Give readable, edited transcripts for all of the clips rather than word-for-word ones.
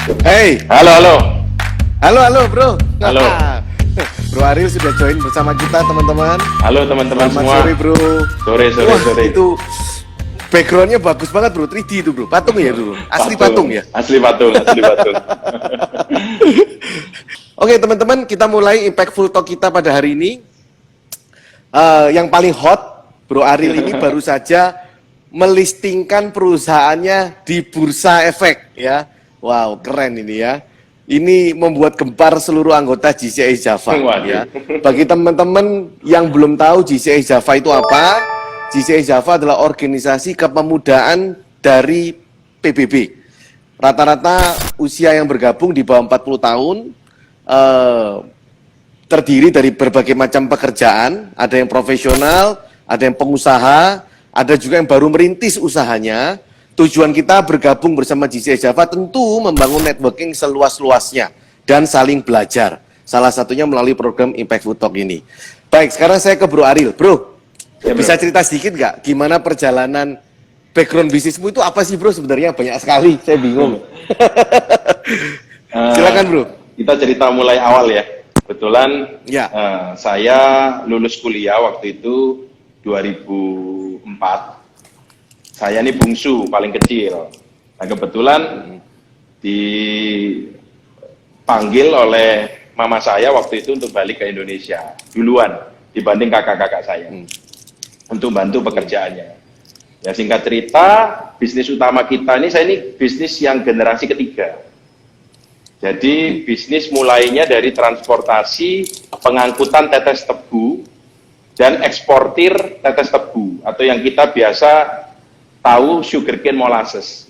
Hey, Halo, halo. halo bro. Halo. Bro Ariel sudah join bersama kita teman-teman. Halo teman-teman Selamat semua. sore bro. Sore. Itu backgroundnya bagus banget bro, 3D itu bro. Patung ya bro, asli patung ya. Asli patung. Oke teman-teman, kita mulai Impactful Talk kita pada hari ini. Yang paling hot, Bro Ariel ini baru saja melistingkan perusahaannya di Bursa Efek ya. Wow, keren ini ya. Ini membuat gempar seluruh anggota GCI Java ya. Bagi teman-teman yang belum tahu GCI Java itu apa? GCI Java adalah organisasi kepemudaan dari PBB. Rata-rata usia yang bergabung di bawah 40 tahun, terdiri dari berbagai macam pekerjaan, ada yang profesional, ada yang pengusaha, ada juga yang baru merintis usahanya. Tujuan kita bergabung bersama GCI Java tentu membangun networking seluas-luasnya dan saling belajar. Salah satunya melalui program Impactful Talk ini. Baik, sekarang saya ke Bro Ariel. Bro, Ya, bisa cerita sedikit nggak gimana perjalanan background bisnismu itu apa sih bro? Sebenarnya banyak sekali, saya bingung. Silakan bro. Kita cerita mulai awal ya. Kebetulan Ya. saya lulus kuliah waktu itu 2004. Saya ini bungsu, paling kecil. Nah kebetulan dipanggil oleh mama saya waktu itu untuk balik ke Indonesia duluan dibanding kakak-kakak saya untuk bantu pekerjaannya. Ya singkat cerita, bisnis utama kita ini, saya ini bisnis yang generasi ketiga. Jadi bisnis mulainya dari transportasi pengangkutan tetes tebu dan eksportir tetes tebu atau yang kita biasa tahu sugarcane molasses.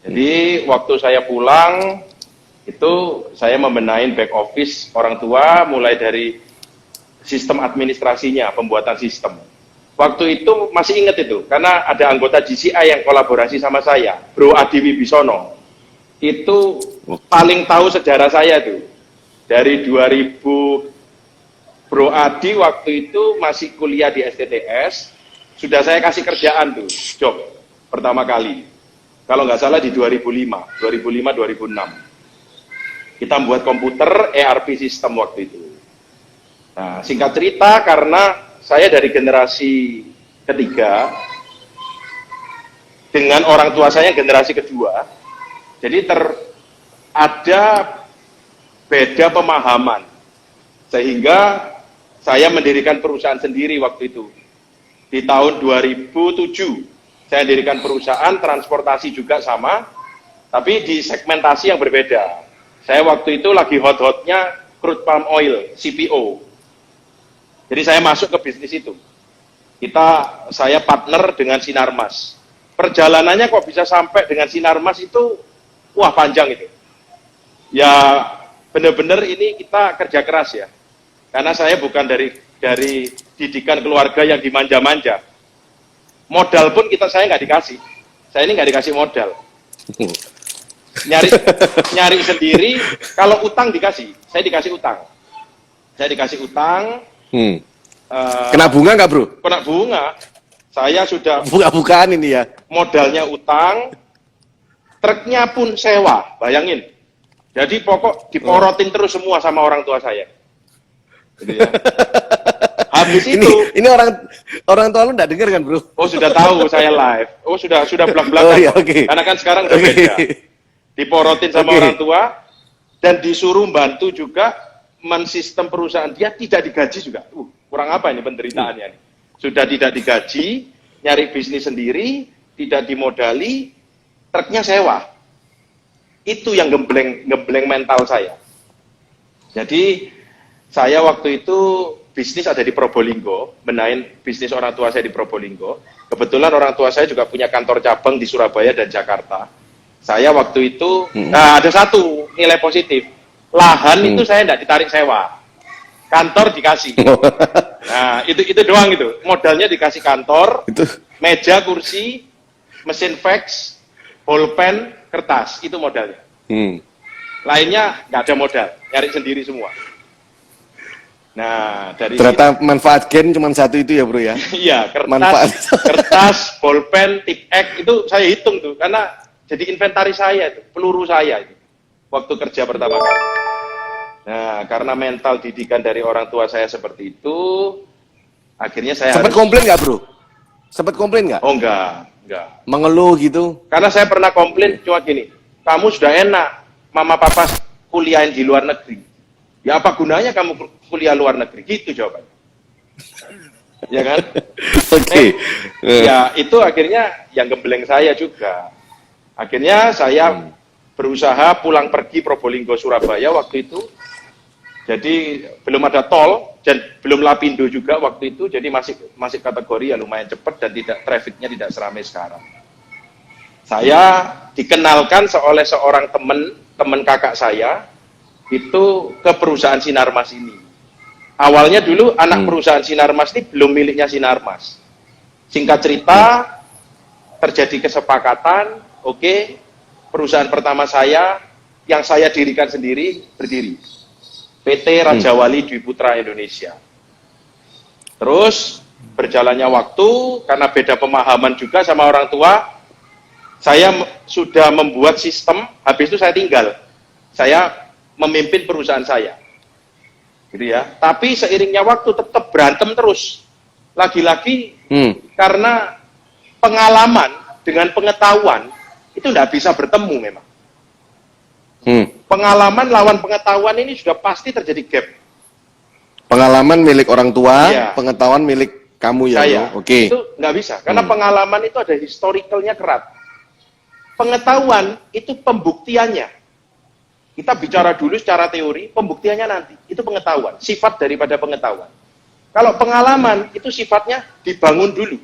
Jadi waktu saya pulang itu saya membenahi back office orang tua mulai dari sistem administrasinya, pembuatan sistem. Waktu itu masih ingat itu karena ada anggota GCI yang kolaborasi sama saya, Bro Adi Wibisono. Itu paling tahu sejarah saya tuh. Dari 2000 Bro Adi waktu itu masih kuliah di STTS. Sudah saya kasih kerjaan tuh, job pertama kali. Kalau nggak salah di 2005-2006. Kita membuat komputer ERP sistem waktu itu. Nah, singkat cerita karena saya dari generasi ketiga, dengan orang tua saya generasi kedua, jadi ada beda pemahaman. Sehingga saya mendirikan perusahaan sendiri waktu itu. Di tahun 2007, saya dirikan perusahaan transportasi juga sama, tapi di segmentasi yang berbeda. Saya waktu itu lagi hot-hotnya crude palm oil, CPO. Jadi saya masuk ke bisnis itu. Saya partner dengan Sinarmas. Perjalanannya kok bisa sampai dengan Sinarmas itu, wah panjang itu. Ya benar-benar ini kita kerja keras ya. Karena saya bukan dari didikan keluarga yang dimanja-manja. Modal pun saya nggak dikasih. Saya ini nggak dikasih modal. Nyari sendiri. Kalau utang dikasih, saya dikasih utang. Saya dikasih utang. Kena bunga nggak bro? Kena bunga. Saya sudah buka-bukaan ini ya. Modalnya utang, truknya pun sewa. Bayangin. Jadi pokok diporotin terus semua sama orang tua saya. Gitu ya. Habis itu ini orang tua lu enggak dengar kan, Bro? Oh, sudah tahu saya live. Oh, sudah belak-belakan. Oh, iya, okay. Karena kan sekarang udah beda. Diporotin sama orang tua dan disuruh bantu juga mensistem perusahaan. Dia tidak digaji juga. Kurang apa ini penderitaannya nih? Sudah tidak digaji, nyari bisnis sendiri, tidak dimodali, truknya sewa. Itu yang gembleng mental saya. Jadi saya waktu itu bisnis ada di Probolinggo, benahin bisnis orang tua saya di Probolinggo. Kebetulan orang tua saya juga punya kantor cabang di Surabaya dan Jakarta. Saya waktu itu, ada satu nilai positif. Lahan itu saya tidak ditarik sewa. Kantor dikasih. Nah, itu doang itu. Modalnya dikasih kantor, meja, kursi, mesin fax, bolpen, kertas. Itu modalnya. Lainnya nggak ada modal, nyari sendiri semua. Nah, dari ternyata manfaat gen cuma satu itu ya bro ya? Iya, kertas, bolpen, tip X itu saya hitung tuh, karena jadi inventaris saya itu, peluru saya itu, waktu kerja pertama kali. Nah, karena mental didikan dari orang tua saya seperti itu, akhirnya saya Sempat komplain nggak, bro? Sempat komplain nggak? Oh enggak. Mengeluh gitu? Karena saya pernah komplain cuma gini, kamu sudah enak, mama papa kuliahin di luar negeri. Ya apa gunanya kamu kuliah luar negeri? Gitu jawabannya. Ya kan? Oke. Ya itu akhirnya yang gembleng saya juga. Akhirnya saya berusaha pulang pergi Probolinggo Surabaya waktu itu. Jadi belum ada tol dan belum lapindo juga waktu itu, jadi masih kategori ya lumayan cepat dan tidak trafficnya tidak seramai sekarang. Saya dikenalkan oleh seorang teman kakak saya itu ke perusahaan Sinarmas ini. Awalnya dulu anak perusahaan Sinarmas ini belum miliknya Sinarmas. Singkat cerita terjadi kesepakatan, oke, perusahaan pertama saya yang saya dirikan sendiri berdiri. PT Raja Wali Dwi Putra Indonesia. Terus berjalannya waktu, karena beda pemahaman juga sama orang tua, saya sudah membuat sistem, habis itu saya tinggal. Saya memimpin perusahaan saya. Gitu ya. Tapi seiringnya waktu tetap berantem terus. Lagi-lagi karena pengalaman dengan pengetahuan itu tidak bisa bertemu memang. Pengalaman lawan pengetahuan ini sudah pasti terjadi gap. Pengalaman milik orang tua, Iya. pengetahuan milik kamu ya, Saya, bro? Oke. itu nggak bisa. Karena pengalaman itu ada historicalnya kerat. Pengetahuan itu pembuktiannya. Kita bicara dulu secara teori, pembuktiannya nanti. Itu pengetahuan, sifat daripada pengetahuan. Kalau pengalaman itu sifatnya dibangun dulu.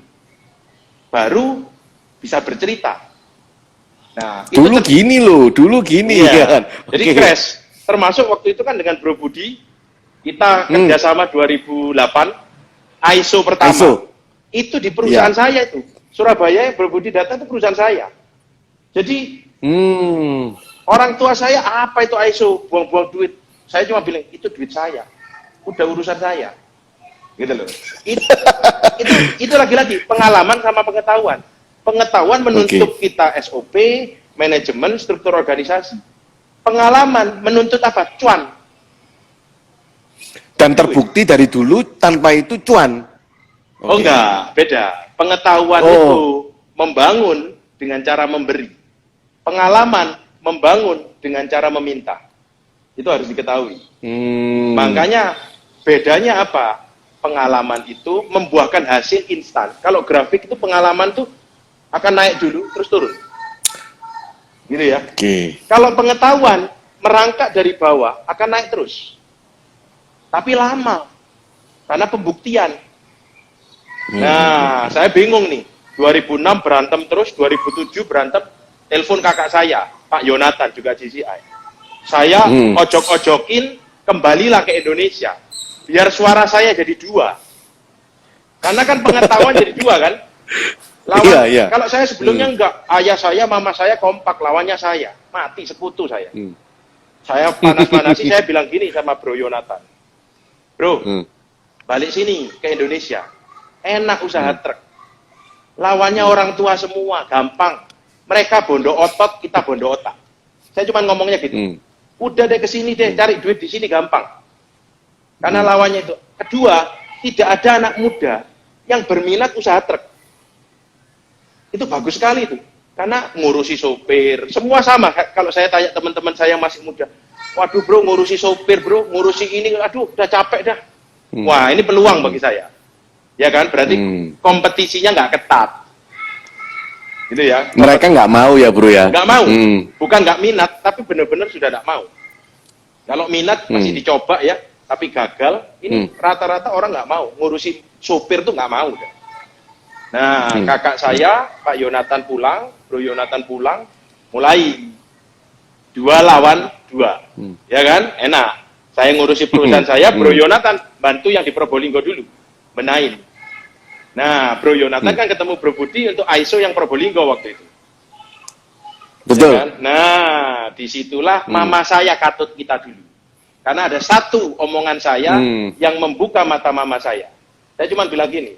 Baru bisa bercerita. Nah, Dulu gini loh, dulu gini iya. kan. Jadi Oke. crash. Termasuk waktu itu kan dengan Bro Budi, kita kerjasama 2008, ISO pertama. ISO. Itu di perusahaan saya itu. Surabaya, Bro Budi datang itu perusahaan saya. Jadi orang tua saya, apa itu ISO? Buang-buang duit. Saya cuma bilang, itu duit saya. Udah urusan saya. Gitu loh. Itu lagi-lagi pengalaman sama pengetahuan. Pengetahuan menuntut kita SOP, manajemen, struktur organisasi. Pengalaman menuntut apa? Cuan. Dan terbukti dari dulu tanpa itu cuan. Oh enggak, beda. Pengetahuan itu membangun dengan cara memberi. Pengalaman membangun dengan cara meminta. Itu harus diketahui. Makanya bedanya apa? Pengalaman itu membuahkan hasil instan. Kalau grafik itu pengalaman tuh akan naik dulu terus turun. Gitu ya. Kalau pengetahuan merangkak dari bawah akan naik terus. Tapi lama. Karena pembuktian. Nah, saya bingung nih. 2006 berantem terus, 2007 berantem, telepon kakak saya, Pak Yonatan juga GCI. Saya ojok-ojokin, kembalilah ke Indonesia. Biar suara saya jadi dua. Karena kan pengetahuan jadi dua kan. Lawan, kalau saya sebelumnya enggak, ayah saya, mama saya kompak, lawannya saya. Mati sekutu saya. Saya panas-panasi, saya bilang gini sama Bro Yonatan. Bro, balik sini ke Indonesia. Enak usaha truk. Lawannya orang tua semua, gampang. Mereka bondo otot, kita bondo otak. Saya cuma ngomongnya gitu. Udah deh kesini deh, cari duit di sini gampang. Karena lawannya itu. Kedua, tidak ada anak muda yang berminat usaha truk. Itu bagus sekali itu. Karena ngurusi sopir, semua sama. Kalau saya tanya teman-teman saya yang masih muda, waduh bro, ngurusi sopir bro, ngurusi ini, aduh udah capek dah. Wah, ini peluang bagi saya. Ya kan, berarti kompetisinya nggak ketat. Gitu ya. Mereka nggak mau ya bro ya? Nggak mau. Bukan nggak minat, tapi benar-benar sudah nggak mau. Kalau minat masih dicoba ya, tapi gagal, ini rata-rata orang nggak mau. Ngurusi sopir tuh nggak mau. Nah, kakak saya, Pak Yonatan pulang, Bro Yonatan pulang, mulai 2 lawan 2. Ya kan? Enak. Saya ngurusi perusahaan saya, Bro Yonatan bantu yang di Probolinggo dulu, benahin. Nah, Bro Yonatan kan ketemu Bro Budi untuk ISO yang Probolinggo waktu itu. Betul. Ya kan? Nah, disitulah mama saya katut kita dulu. Karena ada satu omongan saya yang membuka mata mama saya. Saya cuma bilang gini,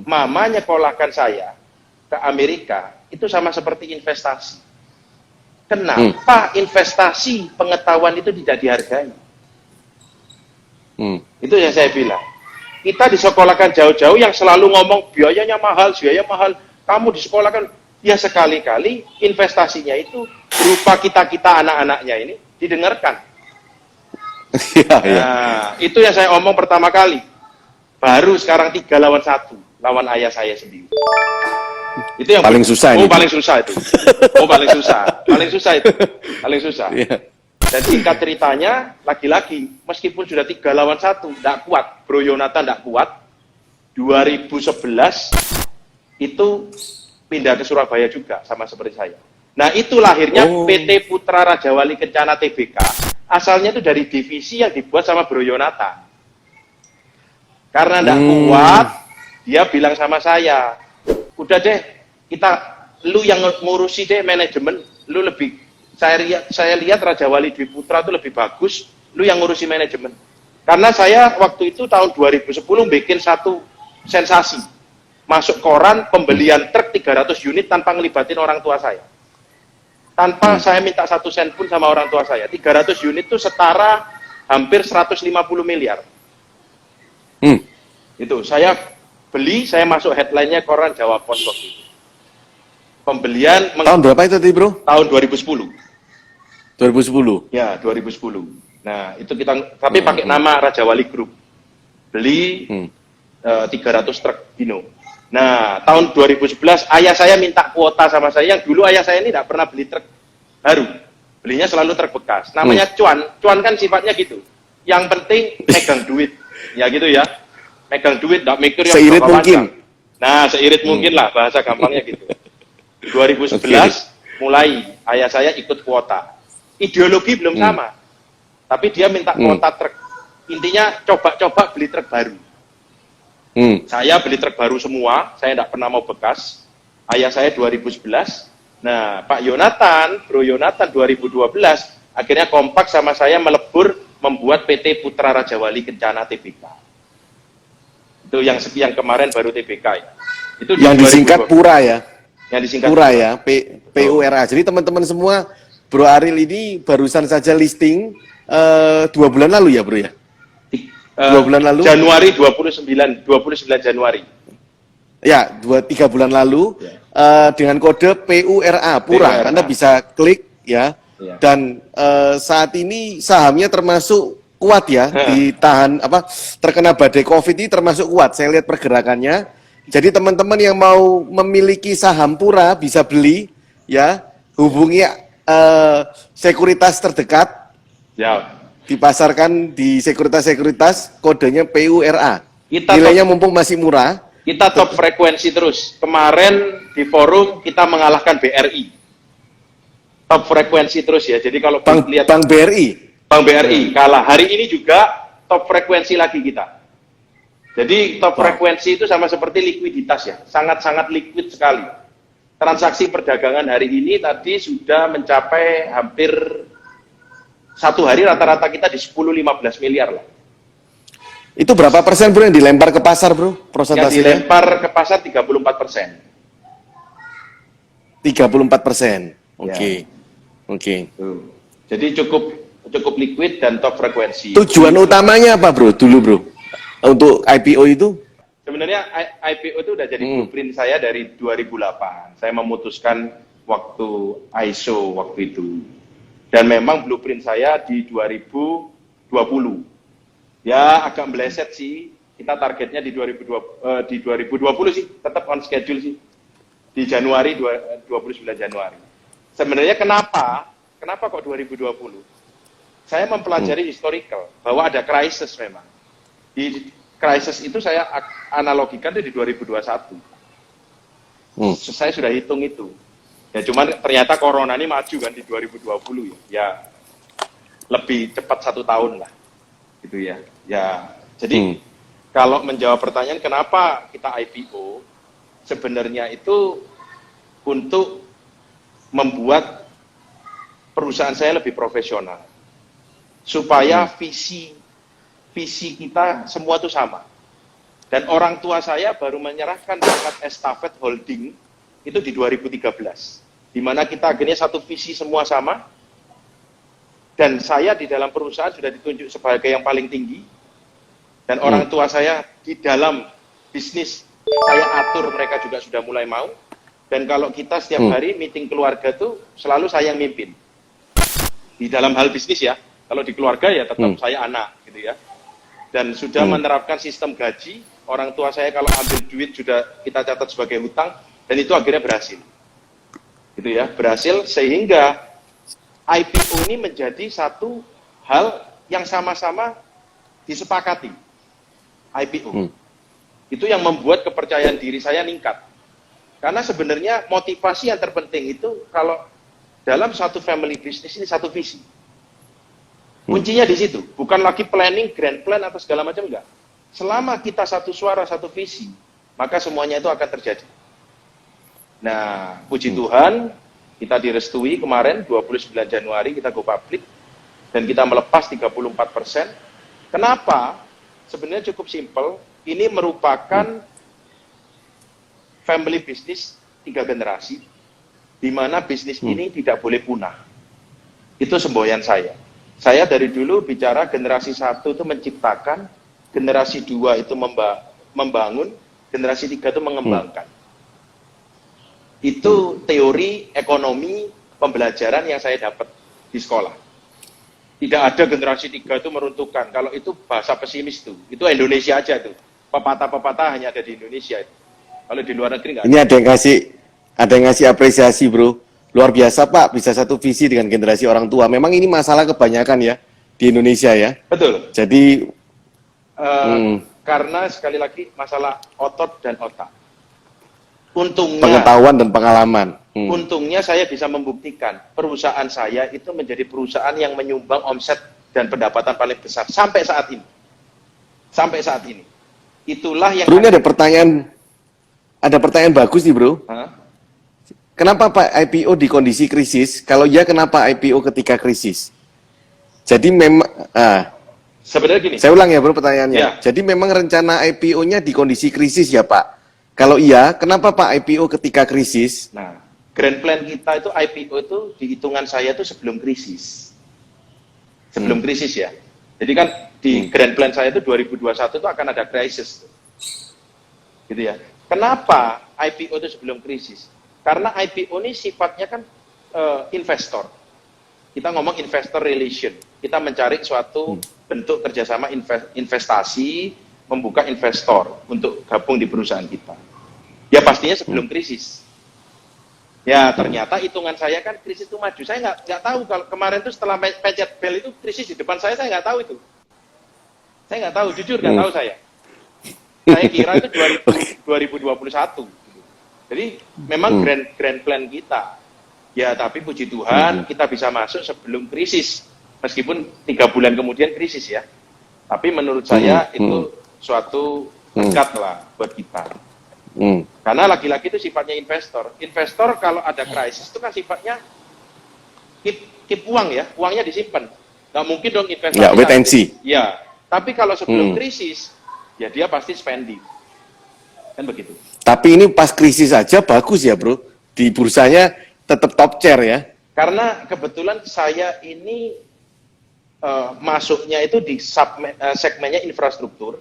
mama nyekolahkan saya ke Amerika itu sama seperti investasi. Kenapa investasi pengetahuan itu tidak dihargai? Itu yang saya bilang. Kita disekolahkan jauh-jauh yang selalu ngomong biayanya mahal, kamu disekolahkan. Ya sekali-kali investasinya itu berupa kita-kita anak-anaknya ini didengarkan. Nah, itu yang saya omong pertama kali. Baru sekarang 3 lawan 1, lawan ayah saya sendiri. Itu yang paling susah ini. Paling susah itu. Paling susah. Yeah. Dan singkat ceritanya, lagi-lagi, meskipun sudah 3 lawan 1, tidak kuat. Bro Yonatan tidak kuat. 2011 itu pindah ke Surabaya juga, sama seperti saya. Nah, itu lahirnya PT Putra Raja Wali Kencana Tbk. Asalnya itu dari divisi yang dibuat sama Bro Yonatan. Karena tidak kuat, dia bilang sama saya, udah deh, lu yang ngurusi deh manajemen, lu lebih, saya lihat Raja Wali Dwi Putra itu lebih bagus, lu yang ngurusi manajemen. Karena saya waktu itu tahun 2010 bikin satu sensasi, masuk koran pembelian truk 300 unit tanpa ngelibatin orang tua saya. Tanpa saya minta 1 sen pun sama orang tua saya. 300 unit itu setara hampir 150 miliar. Itu saya beli, saya masuk headline-nya koran Jawa Pos waktu itu. Pembelian tahun berapa itu tadi, Bro? Tahun 2010. 2010. Ya, 2010. Nah, itu kita tapi pakai nama Raja Wali Group. Beli 300 truk Dino. Nah, tahun 2011 ayah saya minta kuota sama saya, yang dulu ayah saya ini tidak pernah beli truk baru. Belinya selalu truk bekas. Namanya cuan. Cuan kan sifatnya gitu. Yang penting megang duit. Ya gitu ya. Megang duit, tidak mikir yang seirit mungkin. Nah, seirit mungkin lah, bahasa gampangnya gitu. 2011 mulai ayah saya ikut kuota. Ideologi belum sama, tapi dia minta kuota truk. Intinya coba-coba beli truk baru. Saya beli truk baru semua, saya tidak pernah mau bekas. Ayah saya 2011. Nah, Pak Yonatan, Bro Yonatan 2012, akhirnya kompak sama saya melebur membuat PT Putra Raja Wali Kencana Tbk. Itu yang kemarin baru TBK ya. Itu yang disingkat Pura ya. Yang disingkat Pura ya, PURA. Jadi teman-teman semua, Bro Ariel ini barusan saja listing 2 bulan lalu ya, Bro ya? 2 bulan lalu. Januari 29 Januari. Ya, 3 bulan lalu dengan kode PURA, Pura. Anda bisa klik ya. Dan saat ini sahamnya termasuk kuat ya, ditahan terkena badai Covid ini termasuk kuat. Saya lihat pergerakannya. Jadi teman-teman yang mau memiliki saham Pura bisa beli ya, hubungi sekuritas terdekat. Ya. Dipasarkan di sekuritas kodenya PURA. Nilainya mumpung masih murah. Kita top frekuensi terus. Kemarin di forum kita mengalahkan BRI. Top frekuensi terus ya. Jadi kalau lihat Bank BRI. Bank BRI kalah. Hari ini juga top frekuensi lagi kita. Jadi top frekuensi itu sama seperti likuiditas ya. Sangat-sangat liquid sekali. Transaksi perdagangan hari ini tadi sudah mencapai hampir satu hari rata-rata kita di 10-15 miliar lah. Itu berapa persen, Bro, yang dilempar ke pasar, Bro? Prosentasenya? Yang dilempar ke pasar 34%. 34%. Oke. Oke. Jadi cukup liquid dan top frekuensi. Tujuan utamanya apa, Bro? Dulu, Bro, untuk IPO itu? Sebenarnya IPO itu udah jadi blueprint saya dari 2008. Saya memutuskan waktu ISO waktu itu. Dan memang blueprint saya di 2020. Ya agak meleset sih. Kita targetnya di 2020 sih, tetap on schedule sih. Di Januari 29 Januari. Sebenarnya kenapa kok 2020? Saya mempelajari historical bahwa ada krisis memang. Di krisis itu saya analogikan di 2021. Saya sudah hitung itu. Ya cuman ternyata corona ini maju kan di 2020 ya. Ya lebih cepat 1 tahun lah. Gitu ya. Ya jadi kalau menjawab pertanyaan kenapa kita IPO, sebenarnya itu untuk membuat perusahaan saya lebih profesional. Supaya visi kita semua itu sama. Dan orang tua saya baru menyerahkan pangkat estafet holding itu di 2013. di mana kita akhirnya satu visi semua sama, dan saya di dalam perusahaan sudah ditunjuk sebagai yang paling tinggi, dan orang tua saya di dalam bisnis saya atur, mereka juga sudah mulai mau. Dan kalau kita setiap hari meeting keluarga tuh selalu saya yang mimpin di dalam hal bisnis ya. Kalau di keluarga ya tetap saya anak gitu ya, dan sudah menerapkan sistem gaji. Orang tua saya kalau ambil duit sudah kita catat sebagai hutang, dan itu akhirnya berhasil gitu ya, berhasil sehingga IPO ini menjadi satu hal yang sama-sama disepakati. IPO itu yang membuat kepercayaan diri saya meningkat, karena sebenarnya motivasi yang terpenting itu kalau dalam satu family business ini satu visi. Kuncinya di situ, bukan lagi planning, grand plan atau segala macam, enggak. Selama kita satu suara, satu visi, maka semuanya itu akan terjadi. Nah, puji Tuhan, kita direstui kemarin 29 Januari kita go public, dan kita melepas 34%. Kenapa? Sebenarnya cukup simple. Ini merupakan family business 3 generasi, di mana bisnis ini tidak boleh punah. Itu semboyan saya. Saya dari dulu bicara generasi 1 itu menciptakan, generasi 2 itu membangun, generasi 3 itu mengembangkan. Itu teori ekonomi pembelajaran yang saya dapat di sekolah. Tidak ada generasi 3 itu meruntuhkan. Kalau itu bahasa pesimis tuh. Itu Indonesia aja tuh. Pepatah-pepatah hanya ada di Indonesia itu. Kalau di luar negeri nggak ada. Ini ada yang ngasih apresiasi, bro. Luar biasa, Pak, bisa satu visi dengan generasi orang tua. Memang ini masalah kebanyakan ya di Indonesia ya. Betul. Jadi karena sekali lagi masalah otot dan otak. Untungnya pengetahuan dan pengalaman. Untungnya saya bisa membuktikan perusahaan saya itu menjadi perusahaan yang menyumbang omset dan pendapatan paling besar sampai saat ini. Sampai saat ini. Itulah yang Bro, ini ada pertanyaan bagus nih, bro. Kenapa Pak IPO di kondisi krisis? Kalau ya, kenapa IPO ketika krisis? Jadi memang, sebenarnya gini. Saya ulang ya, bro, pertanyaannya. Ya. Jadi memang rencana IPO-nya di kondisi krisis ya, Pak? Kalau iya, kenapa Pak IPO ketika krisis? Nah, grand plan kita itu IPO itu di hitungan saya itu sebelum krisis. Sebelum krisis ya. Jadi kan di grand plan saya itu 2021 itu akan ada krisis. Gitu ya. Kenapa IPO itu sebelum krisis? Karena IPO ini sifatnya kan investor. Kita ngomong investor relation. Kita mencari suatu bentuk kerjasama investasi, membuka investor untuk gabung di perusahaan kita. Ya pastinya sebelum krisis. Ya ternyata hitungan saya kan krisis itu maju. Saya nggak tahu kalau kemarin itu setelah pencet bel itu krisis di depan saya nggak tahu itu. Saya nggak tahu, jujur nggak tahu saya. Saya kira itu 2021. Jadi memang grand plan kita. Ya tapi puji Tuhan kita bisa masuk sebelum krisis. Meskipun 3 bulan kemudian krisis ya. Tapi menurut saya itu suatu berkat lah buat kita. Karena lagi-lagi itu sifatnya investor. Investor kalau ada krisis itu kan sifatnya keep uang ya. Uangnya disimpan. Nggak mungkin dong investasi. Ya, wait and see. Ya, tapi kalau sebelum krisis, ya dia pasti spending. Kan begitu. Tapi ini pas krisis aja bagus ya, bro. Di bursanya tetap top chair ya. Karena kebetulan saya ini masuknya itu di segmennya infrastruktur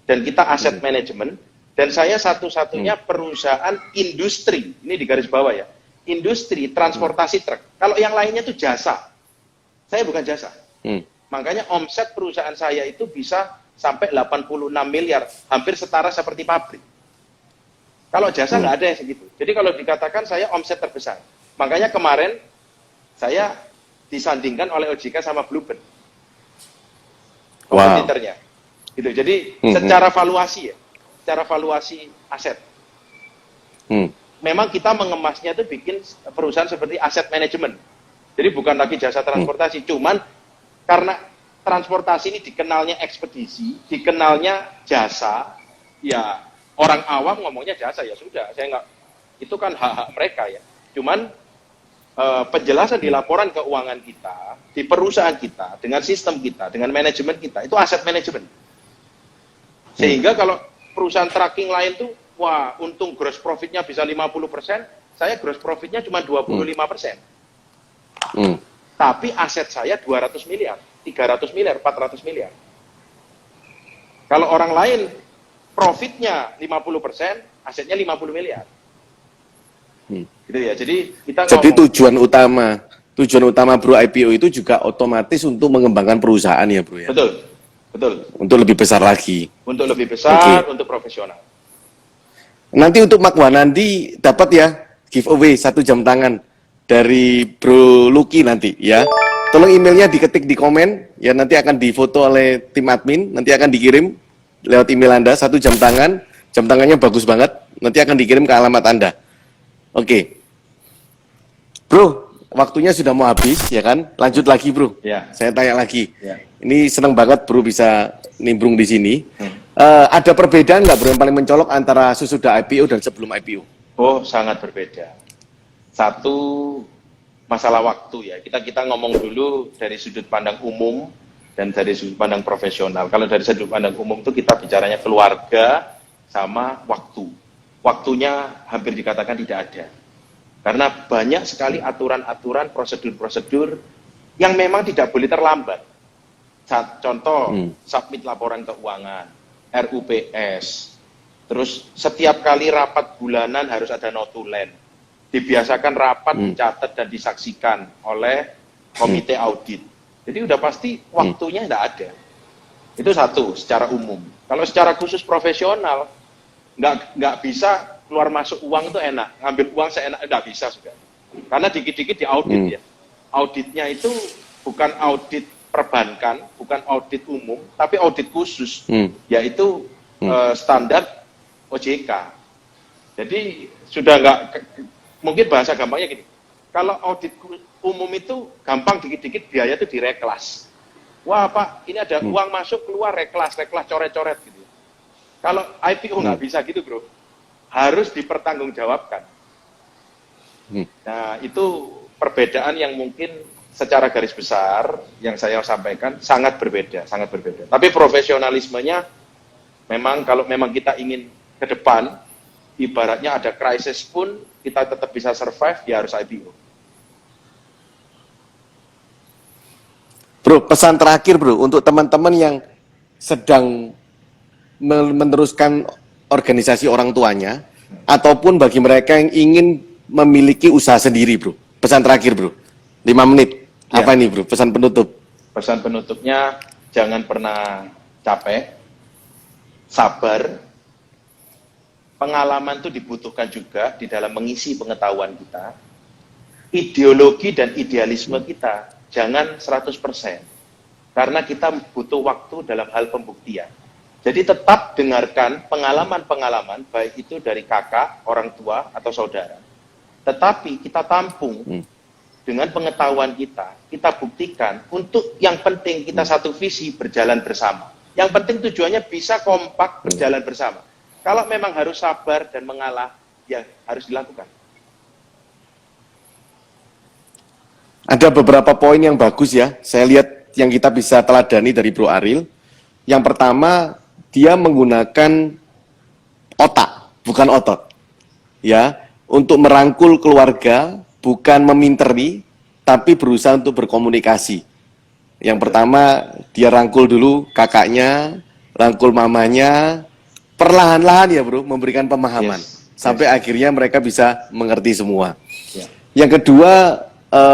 dan kita aset manajemen, dan saya satu-satunya perusahaan industri, ini di garis bawah ya, industri transportasi truk. Kalau yang lainnya itu jasa, saya bukan jasa. Makanya omset perusahaan saya itu bisa sampai 86 miliar, hampir setara seperti pabrik. Kalau jasa nggak ada yang segitu. Jadi kalau dikatakan saya omset terbesar. Makanya kemarin saya disandingkan oleh OJK sama Bluebird. Kompetitornya. Gitu. Jadi secara valuasi ya, secara valuasi aset. Memang kita mengemasnya itu bikin perusahaan seperti aset manajemen. Jadi bukan lagi jasa transportasi, cuman karena transportasi ini dikenalnya ekspedisi, dikenalnya jasa, ya orang awam ngomongnya jasa, ya sudah, saya nggak, itu kan hak-hak mereka ya. Cuman penjelasan di laporan keuangan kita, di perusahaan kita, dengan sistem kita, dengan manajemen kita, itu aset manajemen. Sehingga kalau perusahaan tracking lain tuh, wah untung gross profitnya bisa 50%, saya gross profitnya cuma 25%. Hmm. Tapi aset saya 200 miliar, 300 miliar, 400 miliar. Kalau orang lain profitnya 50%, asetnya 50 miliar. Gitu ya. Jadi kita Jadi ngomong, tujuan utama Bro IPO itu juga otomatis untuk mengembangkan perusahaan ya Bro ya. betul, betul. Untuk lebih besar lagi. Untuk lebih besar, Oke. untuk profesional. Nanti untuk Mak Wanandi dapat ya giveaway 1 jam tangan dari Bro Lucky nanti ya. Tolong emailnya diketik di komen ya, nanti akan difoto oleh tim admin, nanti akan dikirim lewat email Anda 1 jam tangan. Jam tangannya bagus banget, nanti akan dikirim ke alamat Anda. Oke. Bro, waktunya sudah mau habis ya kan? Lanjut lagi Bro. Ya. Saya tanya lagi. Ya. Ini senang banget Bro bisa nimbrung di sini. Ada perbedaan nggak Bro yang paling mencolok antara sesudah IPO dan sebelum IPO? Oh, sangat berbeda. Satu, masalah waktu ya. Kita ngomong dulu dari sudut pandang umum dan dari sudut pandang profesional. Kalau dari sudut pandang umum itu kita bicaranya keluarga sama waktu. Waktunya hampir dikatakan tidak ada. Karena banyak sekali aturan-aturan, prosedur-prosedur yang memang tidak boleh terlambat. Contoh, submit laporan keuangan, RUPS, terus setiap kali rapat bulanan harus ada notulen. Dibiasakan rapat dicatat dan disaksikan oleh komite audit. Jadi udah pasti waktunya tidak ada. Itu satu, secara umum. Kalau secara khusus profesional, nggak bisa keluar masuk uang itu enak, ngambil uang seenak, nggak bisa juga. Karena dikit-dikit diaudit ya. Auditnya itu bukan audit perbankan, bukan audit umum, tapi audit khusus, yaitu standar OJK. Jadi sudah nggak, mungkin bahasa gampangnya gini, kalau audit umum itu gampang, dikit-dikit biaya itu direklas. Wah Pak, ini ada uang masuk keluar reklas coret-coret gitu. Kalau IPO nggak bisa gitu bro, harus dipertanggungjawabkan. Nah itu perbedaan yang mungkin secara garis besar yang saya sampaikan sangat berbeda, sangat berbeda. Tapi profesionalismenya memang kalau memang kita ingin ke depan, ibaratnya ada krisis pun kita tetap bisa survive, ya harus IPO. Bro, pesan terakhir bro untuk teman-teman yang sedang meneruskan organisasi orang tuanya ataupun bagi mereka yang ingin memiliki usaha sendiri bro. Pesan terakhir bro, 5 menit. Ya. Apa nih bro, pesan penutup? Pesan penutupnya, jangan pernah capek, sabar. Pengalaman itu dibutuhkan juga di dalam mengisi pengetahuan kita. Ideologi dan idealisme kita jangan 100%. Karena kita butuh waktu dalam hal pembuktian. Jadi tetap dengarkan pengalaman-pengalaman, baik itu dari kakak, orang tua, atau saudara. Tetapi kita tampung dengan pengetahuan kita buktikan untuk yang penting kita satu visi berjalan bersama. Yang penting tujuannya bisa kompak berjalan bersama. Kalau memang harus sabar dan mengalah, ya harus dilakukan. Ada beberapa poin yang bagus ya, saya lihat yang kita bisa teladani dari Bro Ariel. Yang pertama, dia menggunakan otak, bukan otot. Ya, untuk merangkul keluarga, bukan meminteri, tapi berusaha untuk berkomunikasi. Yang pertama, dia rangkul dulu kakaknya, rangkul mamanya, perlahan-lahan ya bro, memberikan pemahaman. Sampai akhirnya mereka bisa mengerti semua. Yang kedua,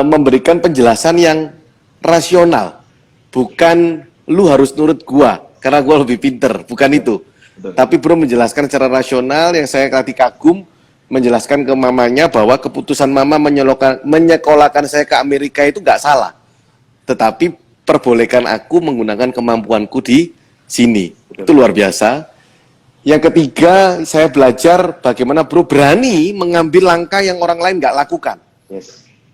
memberikan penjelasan yang rasional. Bukan, lu harus nurut gua, karena gua lebih pinter, bukan itu. Tapi bro menjelaskan secara rasional yang saya tadi kagum, menjelaskan ke mamanya bahwa keputusan mama menyekolahkan saya ke Amerika itu nggak salah. Tetapi perbolehkan aku menggunakan kemampuanku di sini. Itu luar biasa. Yang ketiga, saya belajar bagaimana bro berani mengambil langkah yang orang lain nggak lakukan.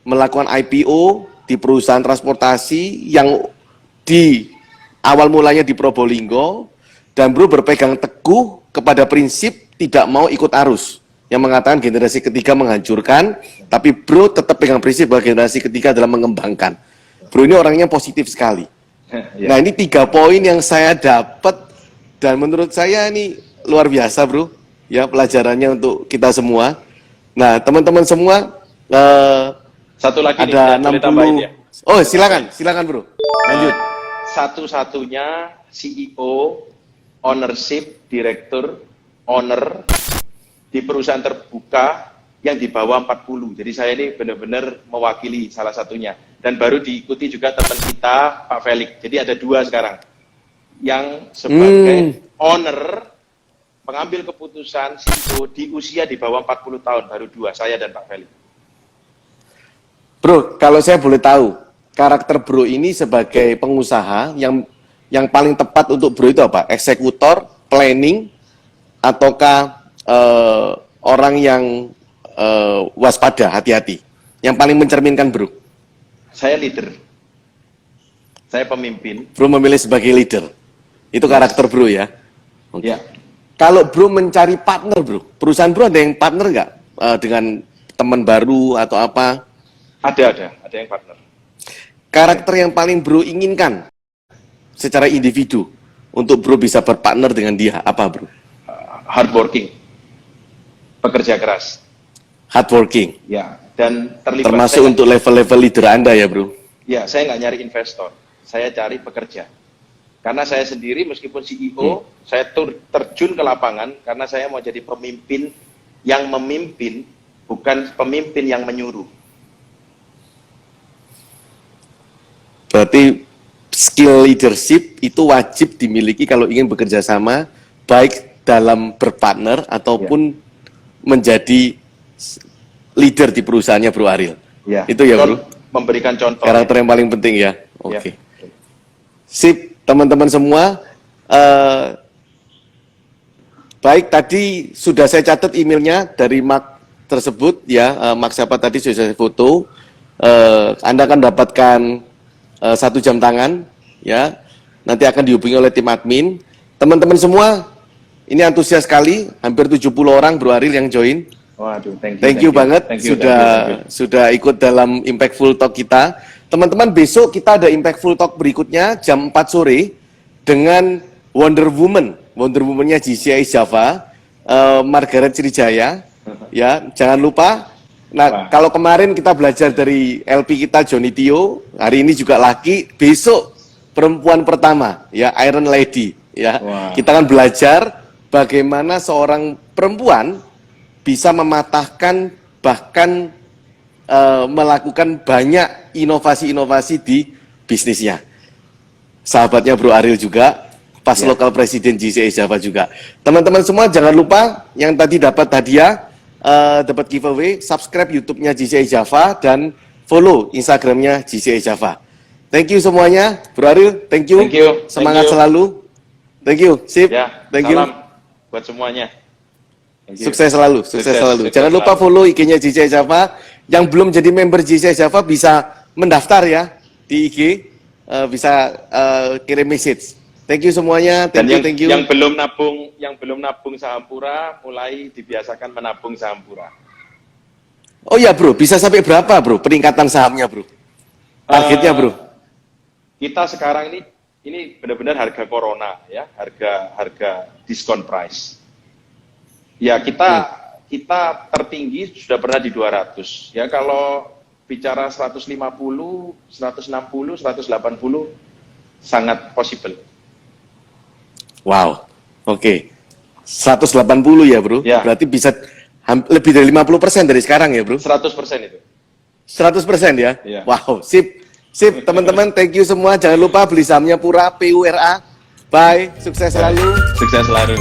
Melakukan IPO di perusahaan transportasi yang di awal mulanya di Probolinggo, dan bro berpegang teguh kepada prinsip tidak mau ikut arus. Yang mengatakan generasi ketiga menghancurkan, tapi bro tetap pegang prinsip bahwa generasi ketiga adalah mengembangkan. Bro ini orangnya positif sekali. Nah ini 3 poin yang saya dapat, dan menurut saya ini luar biasa bro, ya pelajarannya untuk kita semua. Nah, teman-teman semua, Satu lagi ada nih, boleh tambahin 60. ya. Oh, silakan bro. Lanjut. Satu-satunya CEO, ownership, direktur, owner di perusahaan terbuka yang di bawah 40. Jadi saya ini benar-benar mewakili salah satunya. Dan baru diikuti juga teman kita, Pak Felix. Jadi ada 2 sekarang. Yang sebagai owner, pengambil keputusan CEO di usia di bawah 40 tahun, baru 2, saya dan Pak Felix. Bro, kalau saya boleh tahu, karakter bro ini sebagai pengusaha yang paling tepat untuk bro itu apa? Eksekutor, planning, ataukah orang yang waspada, hati-hati? Yang paling mencerminkan bro? Saya leader. Saya pemimpin. Bro memilih sebagai leader. Itu karakter bro ya? Okay. Ya. Kalau bro mencari partner bro, perusahaan bro ada yang partner nggak? Dengan teman baru atau apa? Ada yang partner. Karakter yang paling bro inginkan secara individu untuk bro bisa berpartner dengan dia, apa bro? Hardworking. Pekerja keras. Hardworking. Ya, dan terlibat. Termasuk untuk level-level leader Anda ya bro? Ya, saya nggak nyari investor. Saya cari pekerja. Karena saya sendiri meskipun CEO, saya terjun ke lapangan karena saya mau jadi pemimpin yang memimpin, bukan pemimpin yang menyuruh. Berarti skill leadership itu wajib dimiliki kalau ingin bekerja sama, baik dalam berpartner ataupun menjadi leader di perusahaannya Bro Ariel. Ya. Itu ya bro? Memberikan contoh. Karakter yang paling penting ya? Oke. Ya. Sip, teman-teman semua. Baik, tadi sudah saya catat emailnya dari Mark tersebut ya. Mark siapa tadi sudah saya foto. Anda akan dapatkan 1 jam tangan ya. Nanti akan dihubungi oleh tim admin. Teman-teman semua, ini antusias sekali. Hampir 70 orang Bro Ariel yang join. Waduh, thank you banget sudah ikut dalam Impactful Talk kita. Teman-teman, besok kita ada Impactful Talk berikutnya jam 4 sore dengan Wonder Woman. Wonder Woman-nya GCI Java, Margaret Sriwijaya. Ya, jangan lupa. Nah, kalau kemarin kita belajar dari LP kita Johnny Tio, hari ini juga laki, besok perempuan pertama ya, Iron Lady ya. Kita akan belajar bagaimana seorang perempuan bisa mematahkan bahkan melakukan banyak inovasi-inovasi di bisnisnya. Sahabatnya Bro Ariel juga, pas lokal presiden GCI Java juga. Teman-teman semua jangan lupa yang tadi dapat hadiah, dapat giveaway, subscribe YouTube-nya GCI Java dan follow Instagram-nya GCI Java. Thank you semuanya, Bro Ariel. Thank you. Semangat selalu. Thank you. Sip. Ya, thank you. Salam buat semuanya. Sukses selalu, sukses selalu. Jangan lupa follow IG-nya GCI Java. Yang belum jadi member GCI Java bisa mendaftar ya di IG, bisa kirim message. Thank you semuanya. Thank you. Yang belum nabung saham Pura, mulai dibiasakan menabung saham Pura. Oh ya bro, bisa sampai berapa bro peningkatan sahamnya bro? Targetnya bro? Kita sekarang ini benar-benar harga corona ya, harga diskon price. Ya kita tertinggi sudah pernah di 200. Ya kalau bicara 150, 160, 180 sangat possible. Wow, oke. 180 ya bro? Ya. Berarti bisa lebih dari 50% dari sekarang ya bro? 100% itu. 100% ya? Ya. Wow, sip teman-teman, thank you semua. Jangan lupa beli sahamnya Pura, PURA. Bye, sukses selalu. Sukses selalu.